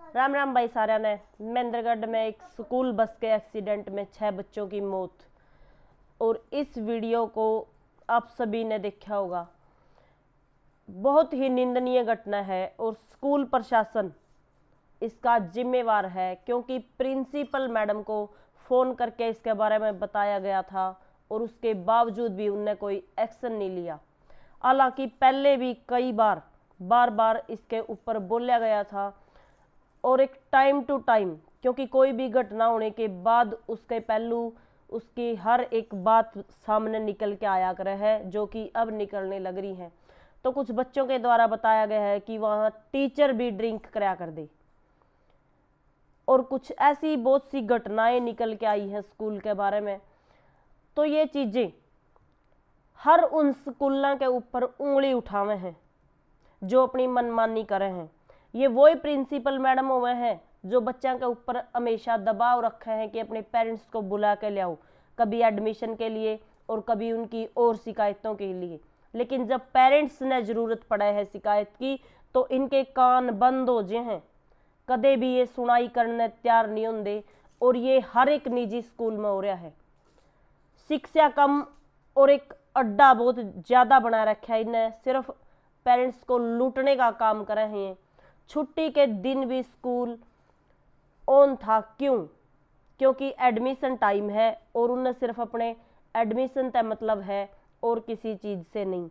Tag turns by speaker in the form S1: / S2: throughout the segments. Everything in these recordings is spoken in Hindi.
S1: राम राम भाई सारा ने। महेंद्रगढ़ में एक स्कूल बस के एक्सीडेंट में 6 बच्चों की मौत। और इस वीडियो को आप सभी ने देखा होगा। बहुत ही निंदनीय घटना है और स्कूल प्रशासन इसका जिम्मेवार है, क्योंकि प्रिंसिपल मैडम को फ़ोन करके इसके बारे में बताया गया था और उसके बावजूद भी उनने कोई एक्शन नहीं लिया। हालांकि पहले भी कई बार बार इसके ऊपर बोला गया था और एक टाइम टू टाइम, क्योंकि कोई भी घटना होने के बाद उसके पहलू, उसकी हर एक बात सामने निकल के आया करे है, जो कि अब निकलने लग रही है। तो कुछ बच्चों के द्वारा बताया गया है कि वहाँ टीचर भी ड्रिंक कराया कर दे, और कुछ ऐसी बहुत सी घटनाएं निकल के आई हैं स्कूल के बारे में। तो ये चीज़ें हर उन स्कूलों के ऊपर उंगली उठावे हैं जो अपनी मनमानी करे हैं। ये वही प्रिंसिपल मैडम हुए हैं जो बच्चों के ऊपर हमेशा दबाव रखे हैं कि अपने पेरेंट्स को बुला के ले आओ, कभी एडमिशन के लिए और कभी उनकी और शिकायतों के लिए। लेकिन जब पेरेंट्स ने ज़रूरत पड़े है शिकायत की तो इनके कान बंद हो जाए हैं, कदे भी ये सुनाई करने तैयार नहीं होंगे। और ये हर एक निजी स्कूल में हो रहा है। शिक्षा कम और एक अड्डा बहुत ज़्यादा बना रखा है इन्हें, सिर्फ पेरेंट्स को लूटने का काम कर रहे हैं। छुट्टी के दिन भी स्कूल ऑन था, क्यों? क्योंकि एडमिशन टाइम है और उन्हें सिर्फ अपने एडमिशन तय मतलब है और किसी चीज़ से नहीं।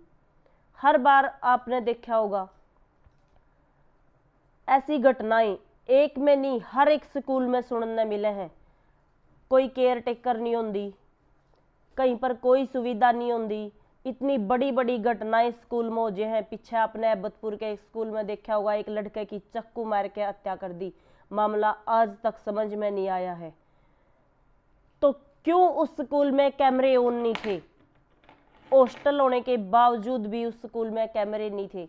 S1: हर बार आपने देखा होगा ऐसी घटनाएं, एक में नहीं हर एक स्कूल में सुनने मिले हैं। कोई केयर टेकर नहीं होती, कहीं पर कोई सुविधा नहीं होती। इतनी बड़ी बड़ी घटनाएं स्कूल में हो जाए हैं। पीछे आपने अहमदपुर के एक स्कूल में देखा होगा, एक लड़के की चाकू मार के हत्या कर दी। मामला आज तक समझ में नहीं आया है। तो क्यों उस स्कूल में कैमरे ऑन नहीं थे? हॉस्टल होने के बावजूद भी उस स्कूल में कैमरे नहीं थे।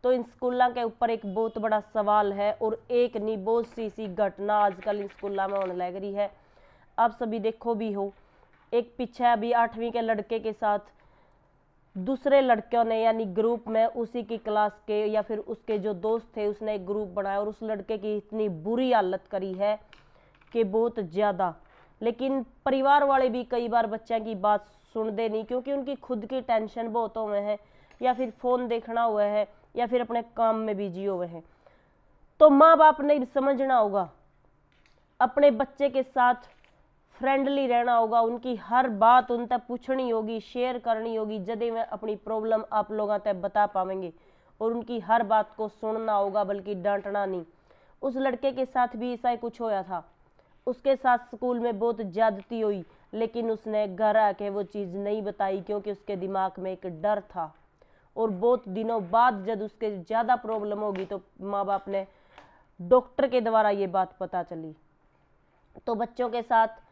S1: तो इन स्कूलों के ऊपर एक बहुत बड़ा सवाल है और एक नहीं बहुत सी घटना आजकल इन स्कूलों में होने लग रही है। आप सभी देखो भी हो, एक पीछे अभी 8वीं के लड़के के साथ दूसरे लड़कियों ने, यानी ग्रुप में उसी की क्लास के या फिर उसके जो दोस्त थे, उसने एक ग्रुप बनाया और उस लड़के की इतनी बुरी हालत करी है कि बहुत ज़्यादा। लेकिन परिवार वाले भी कई बार बच्चे की बात सुनते नहीं, क्योंकि उनकी खुद की टेंशन बहुत हुए हैं, या फिर फ़ोन देखना हुआ है, या फिर अपने काम में बिजी हुए हैं। तो माँ बाप ने समझना होगा, अपने बच्चे के साथ फ्रेंडली रहना होगा, उनकी हर बात उन तक पूछनी होगी, शेयर करनी होगी, जदे में अपनी प्रॉब्लम आप लोगों तक बता पाएंगे। और उनकी हर बात को सुनना होगा, बल्कि डांटना नहीं। उस लड़के के साथ भी ऐसा ही कुछ होया था। उसके साथ स्कूल में बहुत ज्यादती हुई, लेकिन उसने घर आके वो चीज़ नहीं बताई, क्योंकि उसके दिमाग में एक डर था। और बहुत दिनों बाद जब उसके ज़्यादा प्रॉब्लम होगी तो माँ बाप ने डॉक्टर के द्वारा ये बात पता चली। तो बच्चों के साथ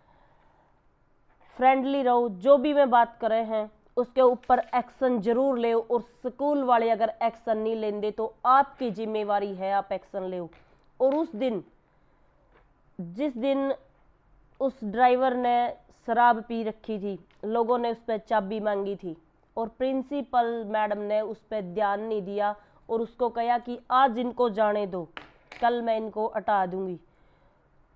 S1: फ्रेंडली रहो, जो भी मैं बात कर रहे हैं उसके ऊपर एक्शन जरूर ले। और स्कूल वाले अगर एक्शन नहीं लेंगे तो आपकी जिम्मेवारी है, आप एक्शन ले। और उस दिन, जिस दिन उस ड्राइवर ने शराब पी रखी थी, लोगों ने उस पर चाबी मांगी थी और प्रिंसिपल मैडम ने उस पर ध्यान नहीं दिया और उसको कहा कि आज इनको जाने दो, कल मैं इनको हटा दूंगी।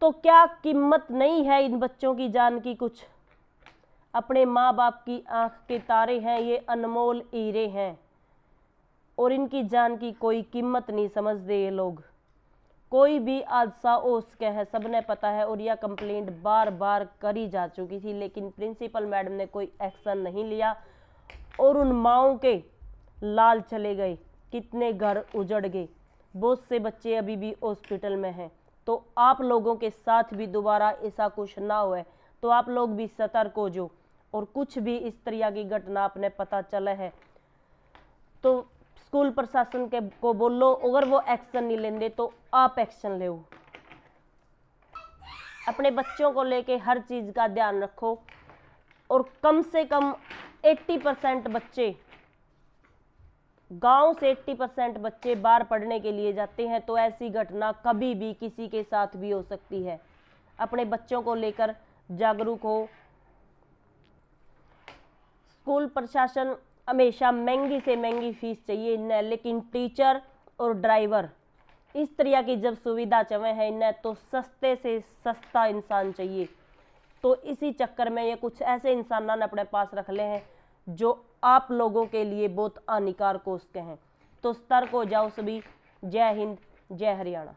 S1: तो क्या कीमत नहीं है इन बच्चों की जान की? कुछ अपने माँ बाप की आंख के तारे हैं, ये अनमोल हीरे हैं और इनकी जान की कोई कीमत नहीं समझते ये लोग। कोई भी हादसा हो सके है, सबने पता है। और यह कंप्लेंट बार बार करी जा चुकी थी, लेकिन प्रिंसिपल मैडम ने कोई एक्शन नहीं लिया और उन माओं के लाल चले गए, कितने घर उजड़ गए, बहुत से बच्चे अभी भी हॉस्पिटल में हैं। तो आप लोगों के साथ भी दोबारा ऐसा कुछ ना हो, तो आप लोग भी सतर्क हो जो। और कुछ भी इस तरह की घटना आपने पता चला है तो स्कूल प्रशासन के को बोलो, अगर वो एक्शन नहीं लेंगे तो आप एक्शन ले। अपने बच्चों को लेके हर चीज़ का ध्यान रखो। और कम से कम 80% बच्चे, गांव से 80% बच्चे बाहर पढ़ने के लिए जाते हैं। तो ऐसी घटना कभी भी किसी के साथ भी हो सकती है। अपने बच्चों को लेकर जागरूक हो। स्कूल प्रशासन हमेशा महंगी से महंगी फीस चाहिए इन्हें, लेकिन टीचर और ड्राइवर इस तरह की जब सुविधा चवे है इन्हें तो सस्ते से सस्ता इंसान चाहिए। तो इसी चक्कर में ये कुछ ऐसे इंसान ने अपने पास रख ले हैं जो आप लोगों के लिए बहुत हानिकारक हो सकते हैं। तो सतर्क हो जाओ सभी। जय हिंद, जय हरियाणा।